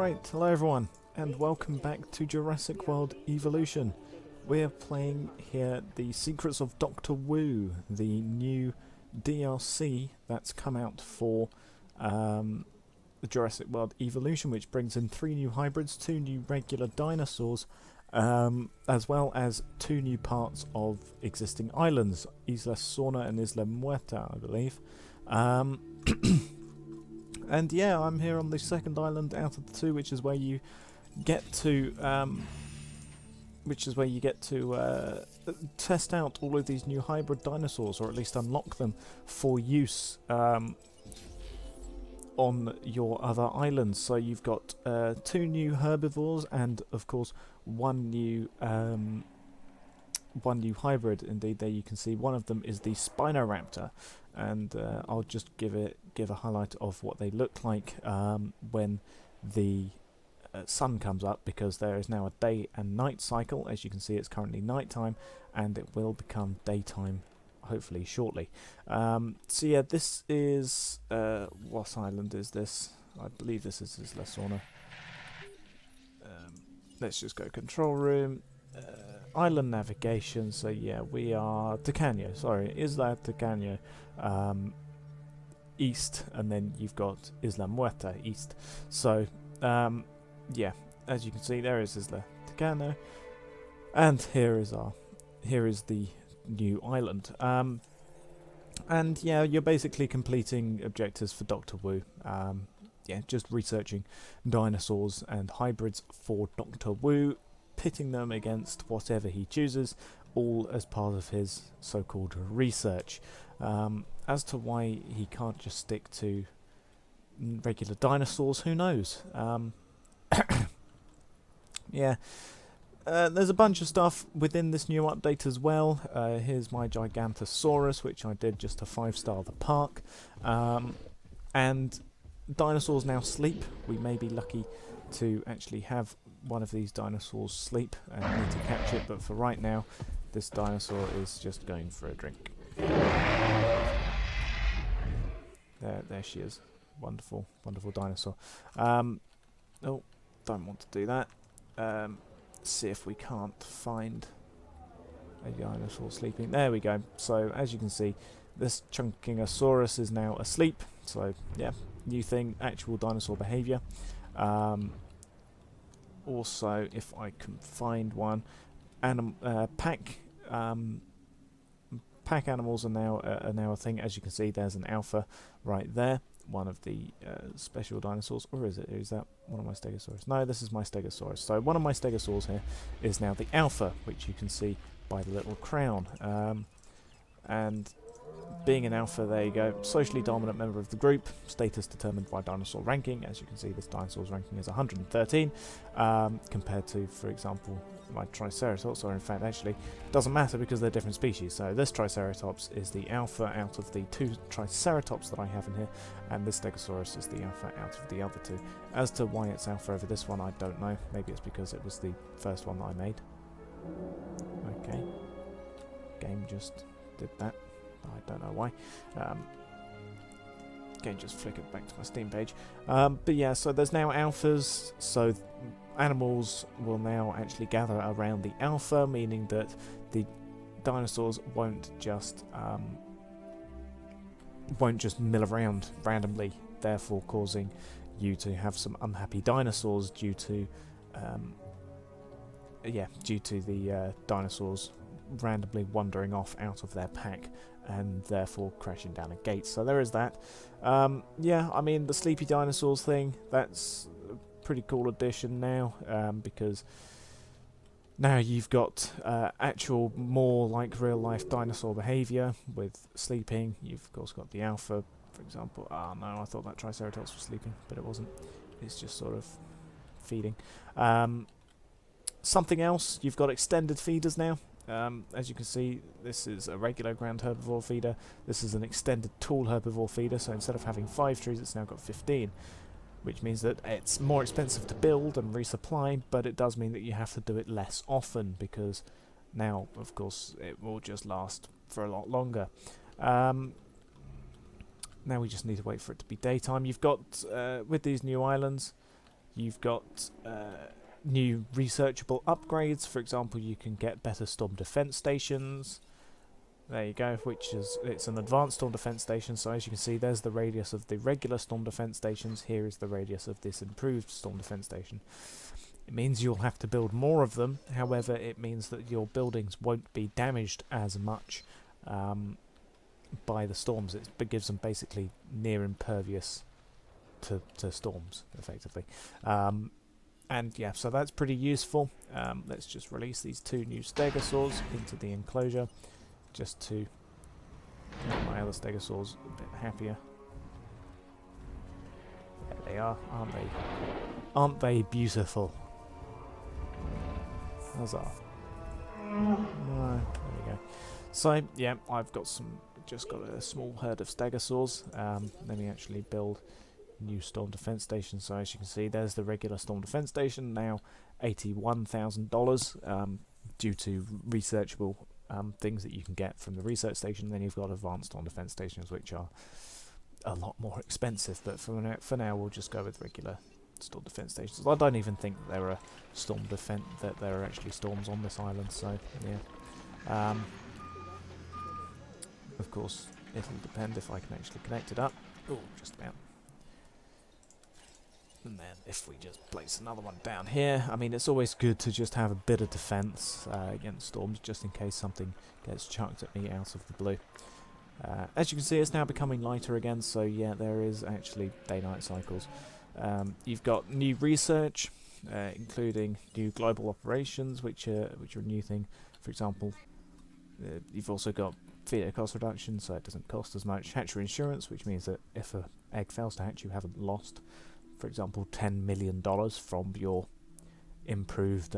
Right, hello everyone, and welcome back to Jurassic World Evolution. We're playing here The Secrets of Dr. Wu, the new DLC that's come out for the Jurassic World Evolution, which brings in 3 new hybrids, 2 new regular dinosaurs, as well as 2 new parts of existing islands, Isla Sorna and Isla Muerta, I believe. And yeah, I'm here on the second island out of the 2, which is where you get to, test out all of these new hybrid dinosaurs, or at least unlock them for use on your other islands. So you've got 2 new herbivores, and of course one new hybrid. Indeed, there you can see one of them is the Spinoraptor, and I'll just give a highlight of what they look like when the sun comes up, because there is now a day and night cycle. As you can see, it's currently nighttime, and it will become daytime hopefully shortly. So yeah, this is what island is this? I believe this is Isla Sorna. Let's just go control room. Island navigation, so yeah, we are Tacaño, sorry, Isla Tacaño east, and then you've got Isla Muerta east. So yeah, as you can see, there is Isla Tacaño, and here is the new island. And yeah, you're basically completing objectives for Dr. Wu. Yeah, just researching dinosaurs and hybrids for Dr. Wu, pitting them against whatever he chooses, all as part of his so-called research. As to why he can't just stick to regular dinosaurs, who knows? Yeah, there's a bunch of stuff within this new update as well. Here's my Gigantosaurus, which I did just to 5-star the park. And dinosaurs now sleep. We may be lucky to actually have one of these dinosaurs sleep and need to catch it, but for right now this dinosaur is just going for a drink. There she is. Wonderful dinosaur. Oh, don't want to do that. See if we can't find a dinosaur sleeping. There we go. So as you can see, this Chunkingosaurus is now asleep. So yeah, new thing, actual dinosaur behaviour. Also, if I can find one, pack animals are now a thing. As you can see, there's an alpha right there, one of the special dinosaurs, or is it? Is that one of my Stegosaurus? No, this is my Stegosaurus. So one of my Stegosaurs here is now the alpha, which you can see by the little crown. And being an alpha, there you go, socially dominant member of the group, status determined by dinosaur ranking. As you can see, this dinosaur's ranking is 113, compared to, for example, my Triceratops, or in fact, actually, doesn't matter because they're different species. So this Triceratops is the alpha out of the 2 Triceratops that I have in here, and this Stegosaurus is the alpha out of the other 2. As to why it's alpha over this one, I don't know. Maybe it's because it was the first one that I made. Okay. Game just did that. I don't know why. Again, just flickered back to my Steam page. But yeah, so there's now alphas, so animals will now actually gather around the alpha, meaning that the dinosaurs won't just mill around randomly, therefore causing you to have some unhappy dinosaurs due to the dinosaurs randomly wandering off out of their pack and therefore crashing down a gate. So there is that. Yeah, I mean, the sleepy dinosaurs thing, that's a pretty cool addition now, because now you've got actual more like real life dinosaur behaviour with sleeping. You've of course got the alpha, for example. Ah, no, I thought that Triceratops was sleeping, but it wasn't. It's just sort of feeding. Something else, you've got extended feeders now. As you can see, this is a regular ground herbivore feeder. This is an extended tall herbivore feeder, so instead of having 5 trees, it's now got 15, which means that it's more expensive to build and resupply, but it does mean that you have to do it less often, because now, of course, it will just last for a lot longer. Now we just need to wait for it to be daytime. You've got, with these new islands, You've got new researchable upgrades. For example, you can get better storm defense stations. There you go, it's an advanced storm defense station, so as you can see, there's the radius of the regular storm defense stations. Here is the radius of this improved storm defense station. It means you'll have to build more of them. However, it means that your buildings won't be damaged as much by the storms. It gives them basically near impervious to storms, effectively. And yeah, so that's pretty useful. Let's just release these 2 new stegosaurs into the enclosure, just to make my other stegosaurs a bit happier. There they are, aren't they? Aren't they beautiful? Huzzah. There we go. So yeah, I've got just got a small herd of stegosaurs. Let me actually build new storm defense station. So as you can see, there's the regular storm defense station, now $81,000 due to researchable things that you can get from the research station. Then you've got advanced storm defense stations, which are a lot more expensive, but for now we'll just go with regular storm defense stations. I don't even think there are there are actually storms on this island, so yeah. Of course, it'll depend if I can actually connect it up. Oh, just about. And then if we just place another one down here, I mean, it's always good to just have a bit of defense against storms, just in case something gets chucked at me out of the blue. As you can see, it's now becoming lighter again, so yeah, there is actually day-night cycles. You've got new research, including new global operations, which are a new thing. For example, you've also got feeder cost reduction, so it doesn't cost as much. Hatchery insurance, which means that if an egg fails to hatch, you haven't lost, for example, $10 million from your improved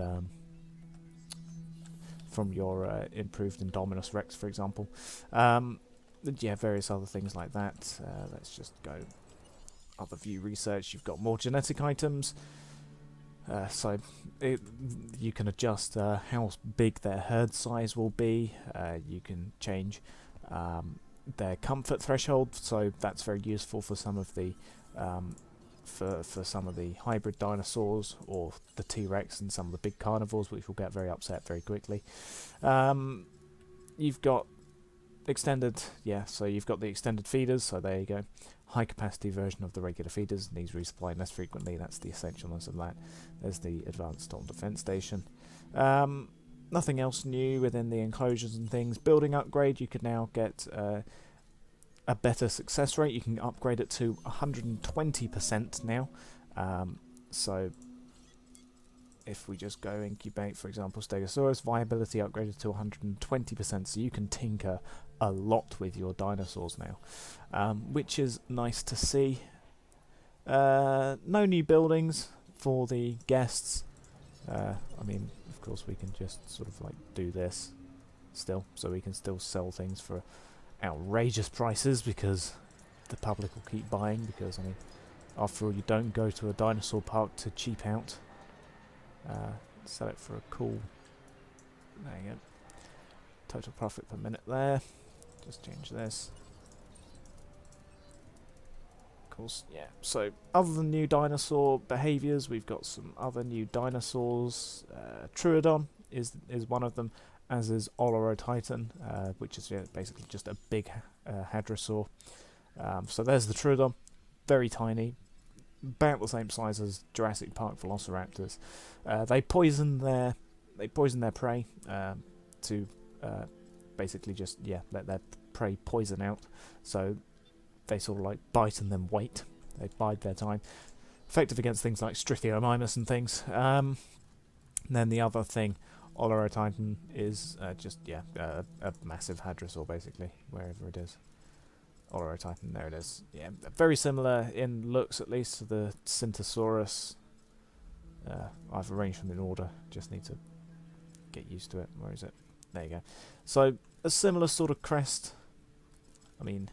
Indominus Rex, for example. Yeah, various other things like that. Let's just go other view research. You've got more genetic items, so you can adjust how big their herd size will be. You can change their comfort threshold, so that's very useful for some of the for some of the hybrid dinosaurs or the T-Rex and some of the big carnivores, which will get very upset very quickly. You've got extended, so you've got the extended feeders, so there you go. High capacity version of the regular feeders, needs resupplying less frequently, that's the essentialness of that. There's the advanced storm defense station. Nothing else new within the enclosures and things. Building upgrade, you could now get a better success rate. You can upgrade it to 120% now. So if we just go incubate, for example, Stegosaurus, viability upgraded to 120%, so you can tinker a lot with your dinosaurs now, which is nice to see. No new buildings for the guests. I mean, of course, we can just sort of like do this still, so we can still sell things for outrageous prices because the public will keep buying, because, I mean, after all, you don't go to a dinosaur park to cheap out. Sell it for a cool, there you go, total profit per minute there. Just change this. Of course, yeah. So other than new dinosaur behaviours, we've got some other new dinosaurs. Troodon is one of them, as is Olorotitan, which is basically just a big hadrosaur. So there's the Troodon, very tiny, about the same size as Jurassic Park velociraptors. They poison their prey to basically just let their prey poison out. So they sort of like bite and then wait. They bide their time. Effective against things like Strythiomimus and things. And then the other thing, Olorotitan, is just a massive hadrosaur basically, wherever it is. Olorotitan, there it is. Yeah, very similar in looks, at least, to the Syntosaurus. I've arranged them in order, just need to get used to it. Where is it? There you go. So, a similar sort of crest. I mean,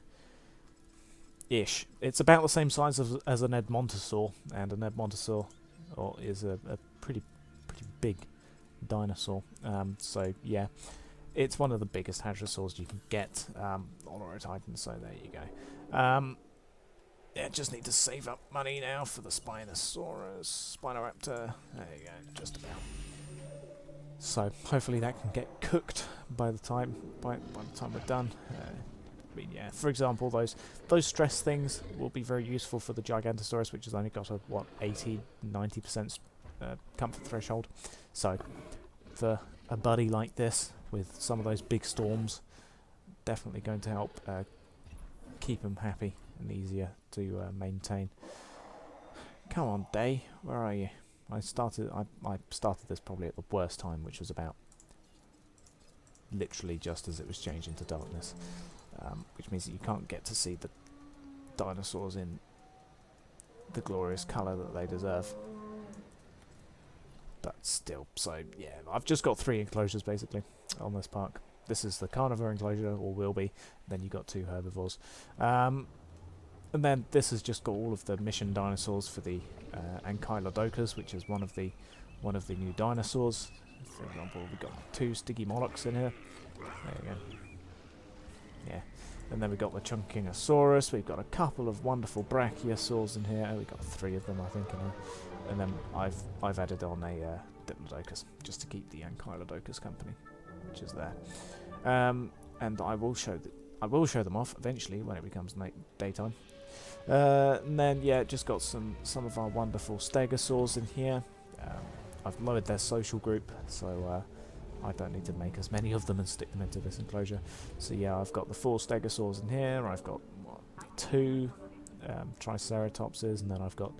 ish. It's about the same size as an Edmontosaur, and an Edmontosaur is a pretty big dinosaur. So, yeah. It's one of the biggest hadrosaurs you can get, Olorotitan, so there you go. yeah, just need to save up money now for the Spinosaurus, Spinoraptor. There you go, just about. So hopefully that can get cooked by the time we're done. I mean, yeah, for example, those stress things will be very useful for the Gigantosaurus, which has only got a 80-90% comfort threshold. So for a buddy like this with some of those big storms, definitely going to help keep him happy and easier to maintain. Come on, Day, where are you? I started this probably at the worst time, which was about literally just as it was changing to darkness, which means that you can't get to see the dinosaurs in the glorious colour that they deserve. But still, so yeah, I've just got 3 enclosures basically on this park. This is the carnivore enclosure, or will be. Then you got 2 herbivores, and then this has just got all of the mission dinosaurs for the Ankylodocus, which is one of the new dinosaurs. For example, we've got 2 Stygimolochs in here. There you go. Yeah, and then we've got the Chunkingosaurus. We've got a couple of wonderful Brachiosaurs in here. We've got 3 of them, I think, in here. And then I've added on a Diplodocus just to keep the Ankylodocus company, which is there. And I will show them off eventually when it becomes daytime. And then yeah, just got some of our wonderful Stegosaurs in here. I've lowered their social group, so I don't need to make as many of them and stick them into this enclosure. So yeah, I've got the 4 Stegosaurs in here. I've got 2 Triceratopses, and then I've got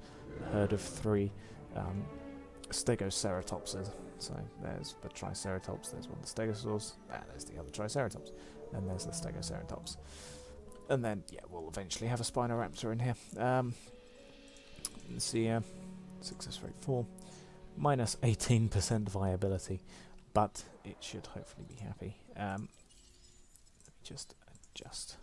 a herd of 3 Stegoceratopses. So there's the Triceratops, there's one of the Stegosaurs, there's the other Triceratops, and there's the Stegoceratops. And then, yeah, we'll eventually have a Spinoraptor in here. Let's see, success rate 4, minus 18% viability, but it should hopefully be happy. Let me just adjust.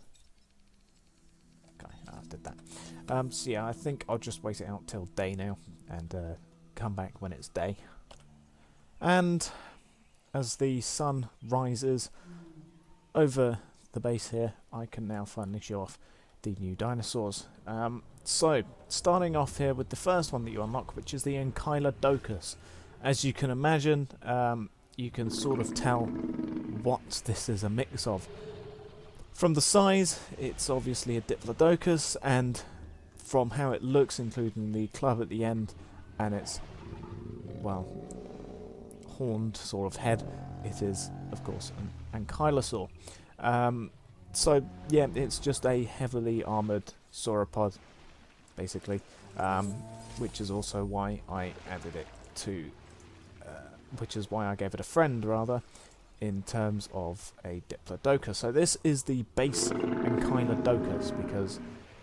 Okay, I did that. So yeah, I think I'll just wait it out till day now, and come back when it's day. And as the sun rises over the base here, I can now finally show off the new dinosaurs. So, starting off here with the first one that you unlock, which is the Ankylodocus. As you can imagine, you can sort of tell what this is a mix of. From the size, it's obviously a Diplodocus, and from how it looks, including the club at the end, and its, well, horned sort of head, it is, of course, an Ankylosaur. So, yeah, it's just a heavily armoured sauropod, basically, which is also why I added it to, which is why I gave it a friend, rather, in terms of a Diplodocus. So this is the base Ankylodocus, because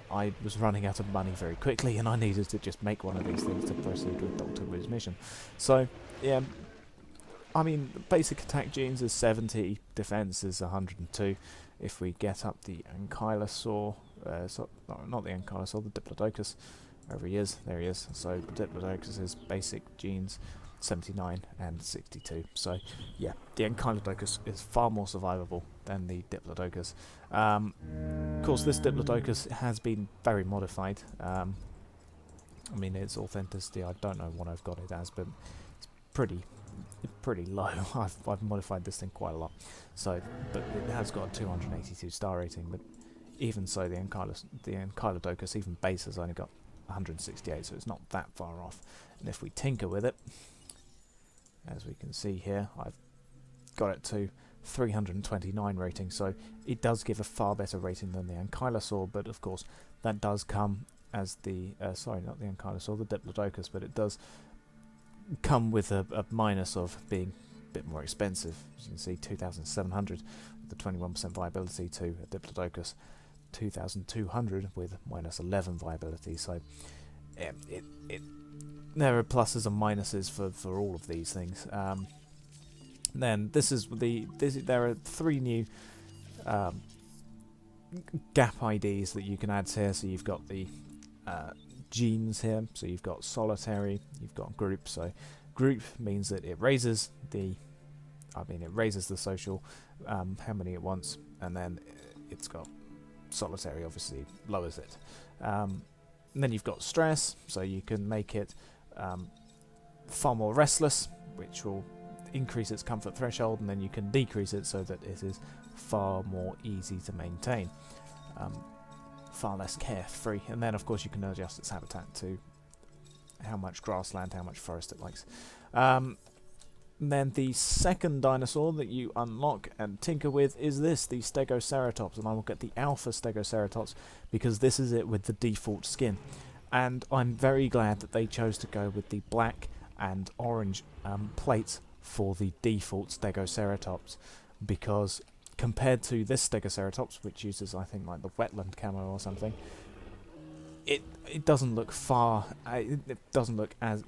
I was running out of money very quickly, and I needed to just make one of these things to proceed with Dr. Wu's mission. So, yeah, I mean, basic attack genes is 70, defense is 102. If we get up the Ankylosaur, not the Ankylosaur, the Diplodocus, wherever he is, there he is. So the Diplodocus is basic genes 79 and 62. So yeah, the Ankylodocus is far more survivable than the Diplodocus. Of course, this Diplodocus has been very modified. I mean, its authenticity, I don't know what I've got it as, but it's pretty low. I've modified this thing quite a lot. So, but it has got a 282 star rating. But even so, the Ankylodocus, even base, has only got 168, so it's not that far off. And if we tinker with it, as we can see here, I've got it to 329 rating, so it does give a far better rating than the Ankylosaur, but of course that does come as the, sorry, not the Ankylosaur, the Diplodocus, but it does come with a minus of being a bit more expensive. As you can see, 2,700 with the 21% viability to a Diplodocus, 2,200 with minus 11 viability, so there are pluses and minuses for all of these things. Then there are 3 new gap IDs that you can add here. So you've got the genes here. So you've got solitary, you've got group. So group means that it raises the social, how many it wants, and then it's got solitary, obviously lowers it. And then you've got stress, so you can make it far more restless, which will increase its comfort threshold, and then you can decrease it so that it is far more easy to maintain, far less carefree. And then of course you can adjust its habitat to how much grassland, how much forest it likes. Then the second dinosaur that you unlock and tinker with is this, the Stegoceratops, and I will get the Alpha Stegoceratops because this is it with the default skin. And I'm very glad that they chose to go with the black and orange plates for the default Stegoceratops, because compared to this Stegoceratops, which uses, I think, like the wetland camo or something, it doesn't look it doesn't look as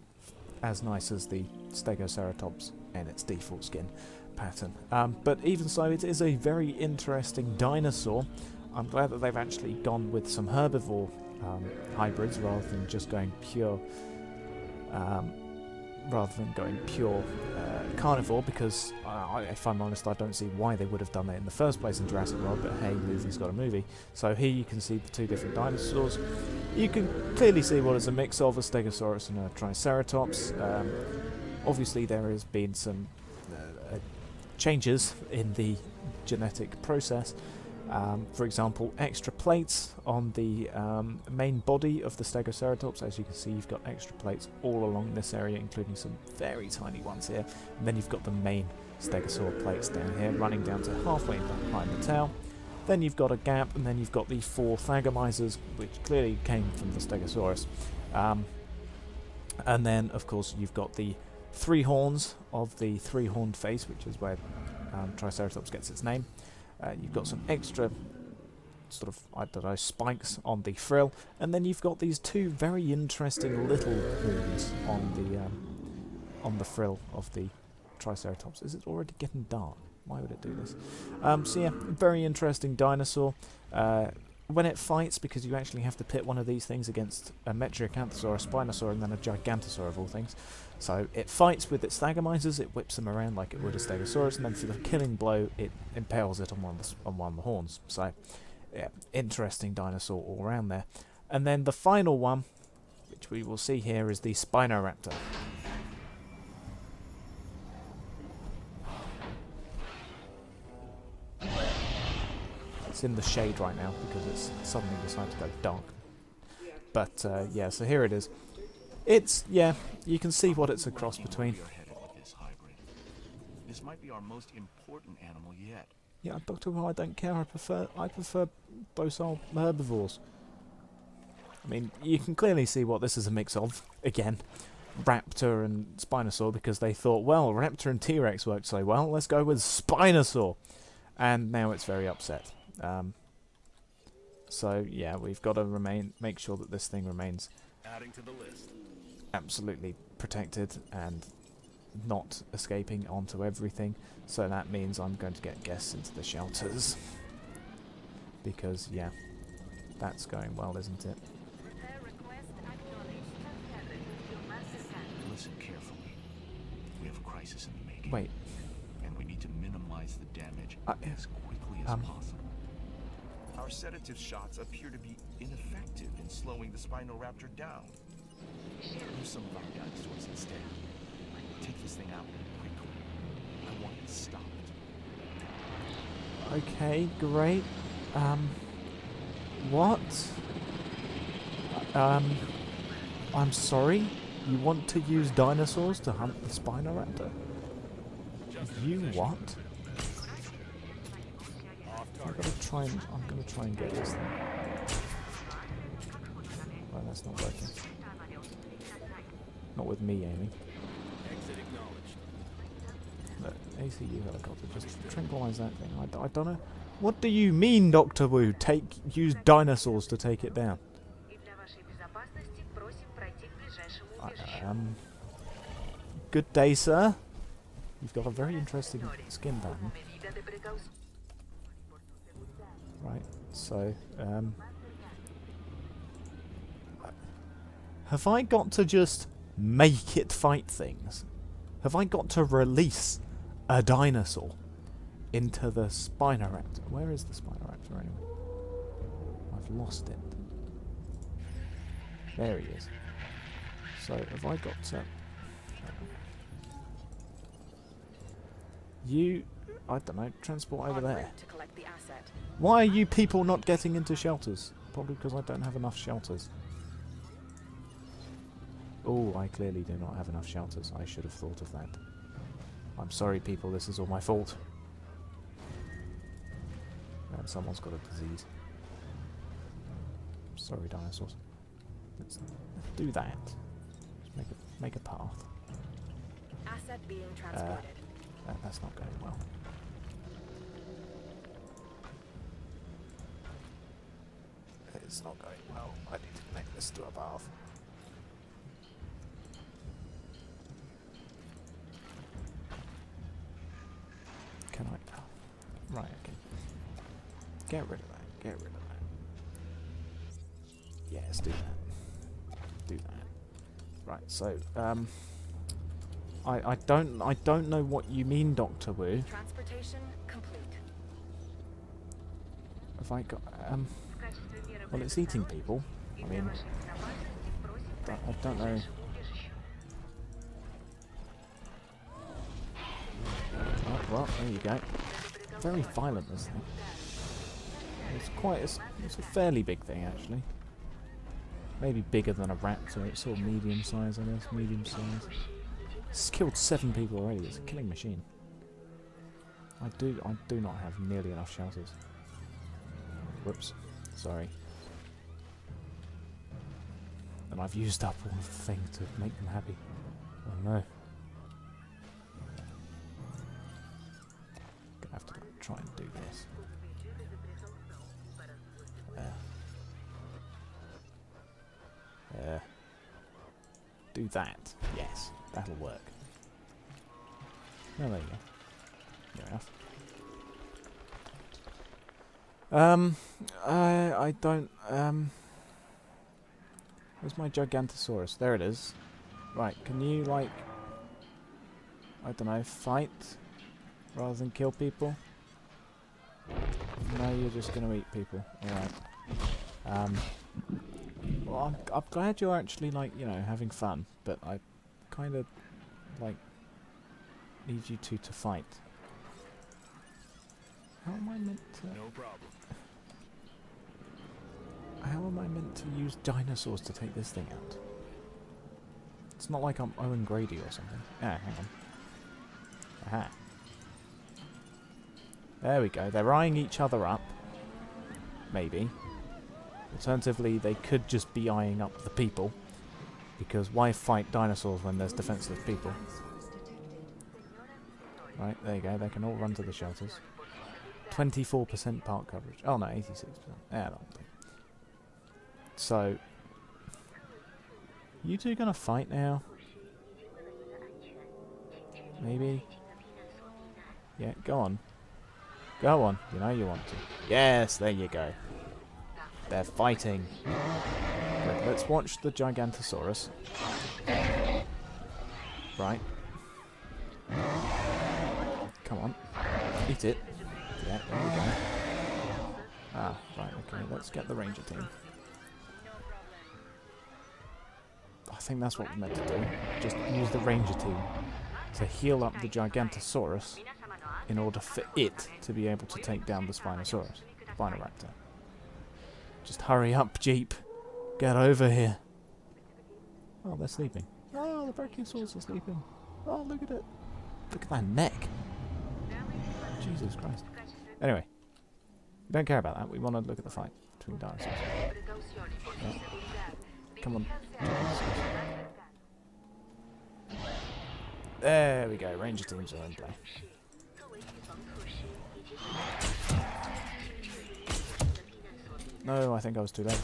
nice as the Stegoceratops in its default skin pattern. But even so, it is a very interesting dinosaur. I'm glad that they've actually gone with some herbivore hybrids rather than just going pure carnivore, because if I'm honest, I don't see why they would have done that in the first place in Jurassic World, but hey, movie's got a movie. So here you can see the two different dinosaurs. You can clearly see what is a mix of a Stegosaurus and a Triceratops. Obviously there has been some changes in the genetic process. For example, extra plates on the main body of the Stegoceratops. As you can see, you've got extra plates all along this area, including some very tiny ones here. And then you've got the main Stegosaur plates down here, running down to halfway behind the tail. Then you've got a gap, and then you've got the four Thagomisers, which clearly came from the Stegosaurus. And then, of course, you've got the three horns of the three-horned face, which is where Triceratops gets its name. You've got some extra sort of, I don't know, spikes on the frill, and then you've got these two very interesting little horns on the frill of the Triceratops. Is it already getting dark? Why would it do this? So yeah, very interesting dinosaur. When it fights, because you actually have to pit one of these things against a Metriacanthosaur, a Spinosaur, and then a Gigantosaur of all things. So it fights with its Thagomisers, it whips them around like it would a Stegosaurus, and then for the killing blow, it impales it on one of the horns. So, yeah, interesting dinosaur all around there. And then the final one, which we will see here, is the Spinoraptor. It's in the shade right now because it's suddenly decided to go dark. But yeah, so here it is. It's, yeah, you can see what it's a cross between. This might be our most important animal yet. Yeah, Dr. Who, I don't care. I prefer docile herbivores. I mean, you can clearly see what this is a mix of. Again, Raptor and Spinosaur, because they thought, well, Raptor and T-Rex worked so well, let's go with Spinosaur. And now it's very upset. So yeah, we've got to make sure that this thing remains Adding to the list. Absolutely protected and not escaping onto everything. So that means I'm going to get guests into the shelters. Because yeah, that's going well, isn't it? Listen carefully. We have a crisis in the making. Wait. And we need to minimize the damage as quickly as possible. Our sedative shots appear to be ineffective in slowing the Spinoraptor down. Use some of our dinosaurs instead. Take this thing out quickly. I want it stopped. Okay, great. What? I'm sorry? You want to use dinosaurs to hunt the Spinoraptor? You what? I'm gonna try and get this thing. Well, that's not working. Not with me aiming. Look, ACU helicopter, just tranquilize that thing. I don't know. What do you mean, Dr. Wu? Use dinosaurs to take it down. Good day, sir. You've got a very interesting skin pattern. Right, so, have I got to just make it fight things? Have I got to release a dinosaur into the Spinoraptor? Where is the Spinoraptor anyway? I've lost it. There he is. So, have I got to... You... I don't know, transport over there. Why are you people not getting into shelters? Probably because I don't have enough shelters. Oh, I clearly do not have enough shelters. I should have thought of that. I'm sorry, people, this is all my fault. And someone's got a disease. Sorry, dinosaurs. Let's do that. Let's make a path. Asset being transported. That's not going well. It's not going well. I need to connect this to a path. Can I? Oh. Right, okay. Get rid of that. Get rid of that. Yes, do that. Do that. Right, so, I don't know what you mean, Dr. Wu. Transportation complete. Have I got, well, it's eating people. I mean, I don't know. Oh, well, there you go. Very violent, this thing. It's a fairly big thing, actually. Maybe bigger than a raptor. It's sort of medium size, I guess. Medium size. It's killed 7 people already. It's a killing machine. I do not have nearly enough shelters. Whoops. Sorry. And I've used up all of the thing to make them happy. Oh no. Gonna have to try and do this. Do that. Yes, that'll work. Oh, there you go. Fair enough. I don't, where's my Gigantosaurus? There it is. Right, can you, like, I don't know, fight rather than kill people? No, you're just gonna eat people. Alright. Well, I'm glad you're actually, like, you know, having fun, but I kind of, like, need you two to fight. How am I meant to... No problem. How am I meant to use dinosaurs to take this thing out? It's not like I'm Owen Grady or something. Ah, hang on. Aha. There we go. They're eyeing each other up. Maybe. Alternatively, they could just be eyeing up the people. Because why fight dinosaurs when there's defenseless people? Right, there you go. They can all run to the shelters. 24% park coverage. Oh no, 86%. Yeah, that'll do. So, you two gonna fight now? Maybe? Yeah, go on. Go on. You know you want to. Yes, there you go. They're fighting. Right, let's watch the Gigantosaurus. Right. Come on. Eat it. Yeah, there we go. Ah, right, okay, let's get the ranger team. I think that's what we're meant to do. Just use the ranger team to heal up the Gigantosaurus in order for it to be able to take down the Spinoraptor. Just hurry up, Jeep. Get over here. Oh, they're sleeping. Oh, the Brachiosaurs are sleeping. Oh, look at it. Look at that neck. Jesus Christ. Anyway, we don't care about that. We want to look at the fight between dinosaurs. Yeah. Come on. There we go. Ranger teams are in play. No, I think I was too late.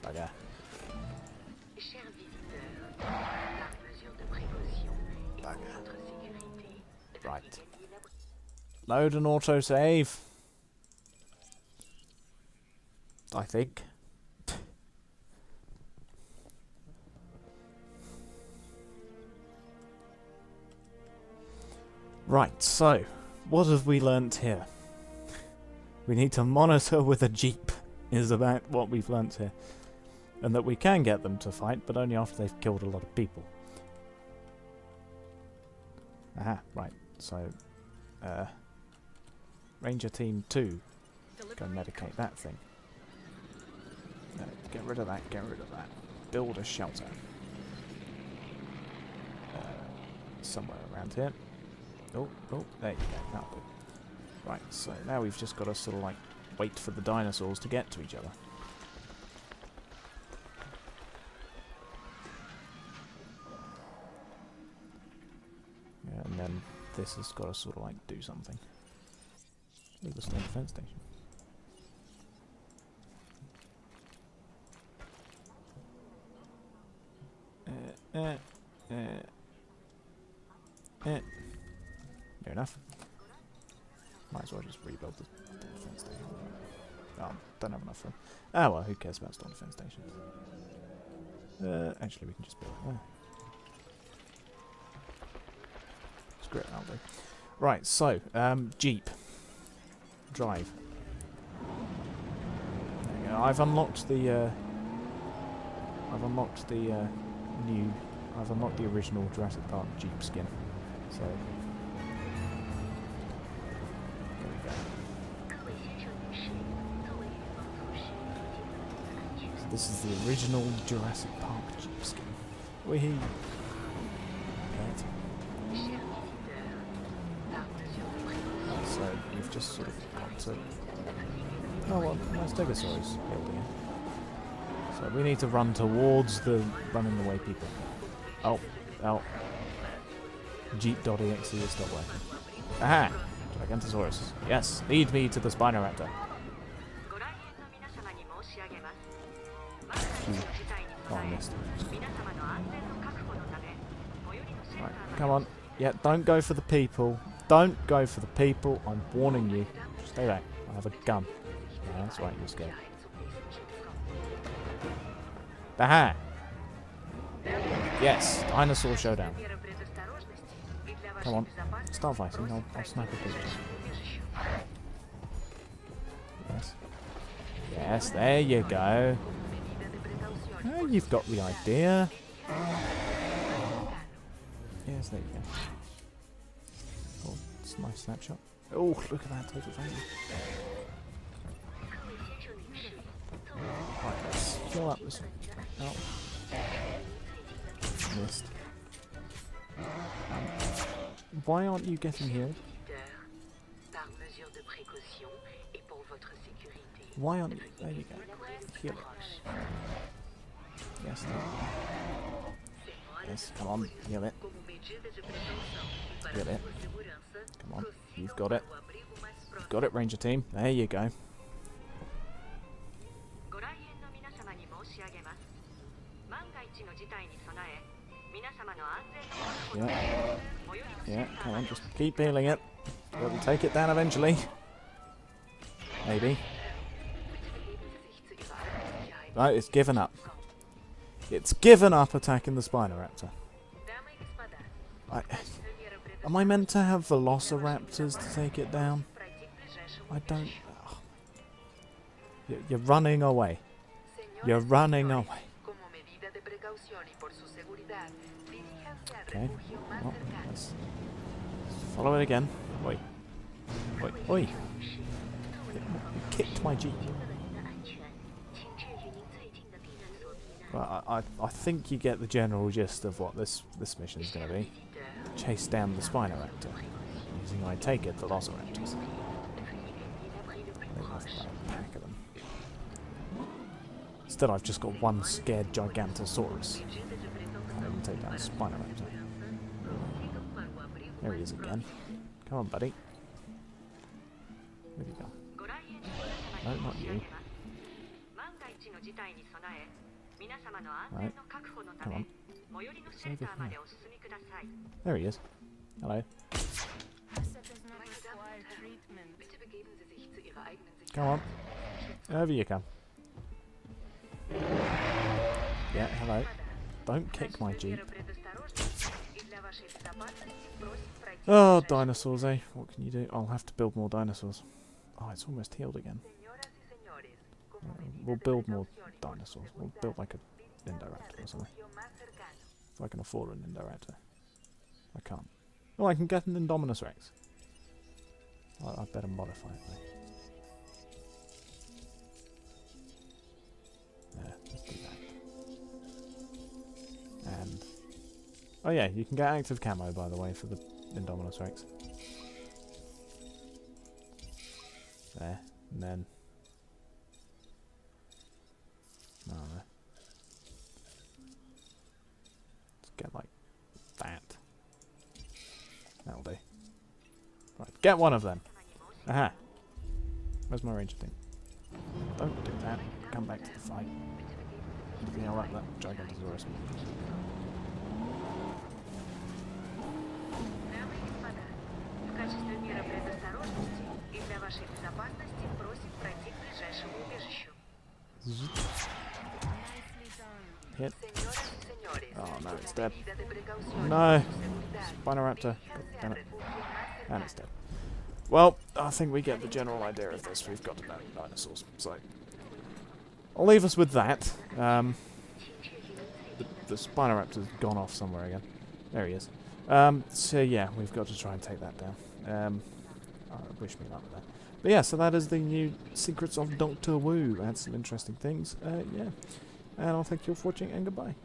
Bugger. Bugger. Right. Load and autosave. I think. Right, so, what have we learnt here? We need to monitor with a Jeep, is about what we've learnt here. and that we can get them to fight, but only after they've killed a lot of people. Aha, right. So, Ranger Team 2, go medicate that thing. Get rid of that, get rid of that. Build a shelter. Somewhere around here. Oh, there you go, that'll do. Right, so now we've just got to sort of like wait for the dinosaurs to get to each other. Yeah, and then this has got to sort of like do something. Ooh, the stone defense station. Fair enough. Might as well just rebuild the defense station. Oh, don't have enough room. Ah well, who cares about stone defense stations? Actually we can just build it there. Screw it, that'll do. Right, so, Jeep. Drive. There you go. I've unlocked the original Jurassic Park Jeep skin. So there we go. So this is the original Jurassic Park Jeep skin. Wee-hee. So we've just sort of got to... Oh well, my Stegosaurus is building it. So we need to run towards the running away people. Oh. Jeep.exe is still working. Aha! Gigantosaurus. Yes, lead me to the Spinoraptor. Oh, I missed. Right, come on. Yeah, don't go for the people. Don't go for the people. I'm warning you. Stay back. I have a gun. Yeah, that's right, you're scared. Aha! Yes, dinosaur showdown. Come on, start fighting. I'll snipe a picture. Yes, there you go. Oh, you've got the idea. Yes, there you go. Oh, it's a nice snapshot. Oh, look at that total value. Right, let's fill up this. Oh. Missed. Why aren't you getting healed? Why aren't you? There you go. Heal it. Yes, there you go. Yes, come on, heal it. Heal it. Come on, you've got it. You've got it, Ranger Team. There you go. Yeah, come on, just keep healing it. It'll take it down eventually. Maybe. No, it's given up. It's given up attacking the Spinoraptor. Am I meant to have velociraptors to take it down? I don't... Oh. You're running away. You're running away. Okay, well, let's follow it again. Oi. Oi. Oi. You kicked my Jeep. Well, I think you get the general gist of what this mission is going to be. Chase down the Spinoraptor. Using, I take it, the Velociraptors. I've got a pack of them. Instead I've just got one scared Gigantosaurus. Can't even take down a Spinoraptor. There he is again. Come on, buddy. Where'd you go? No, not you. Right. Come on. Save it here. There he is. Hello. Come on. Over you come. Yeah, hello. Don't kick my Jeep. Oh, dinosaurs, eh? What can you do? I'll have to build more dinosaurs. Oh, it's almost healed again. We'll build more dinosaurs. We'll build like a Indoraptor or something. If I can afford an Indoraptor. I can't. Oh, I can get an Indominus Rex. I better modify it though. Yeah, let's do that. And oh yeah, you can get active camo by the way for the Indominus Rex. There, and then I don't know. Let's get like that. That'll do. Right, get one of them. Aha. Where's my ranger thing? Don't do that. Come back to the fight. Yeah, I like that Gigantosaurus. Hit. Oh no, it's dead. No! Spinoraptor. Damn it. And it's dead. Well, I think we get the general idea of this. We've got to know dinosaurs. So, I'll leave us with that. The Spinoraptor's gone off somewhere again. There he is. So yeah, we've got to try and take that down. Wish me luck with that. But yeah, so that is the new Secrets of Dr. Wu. Had some interesting things. Yeah. And I'll thank you all for watching, and goodbye.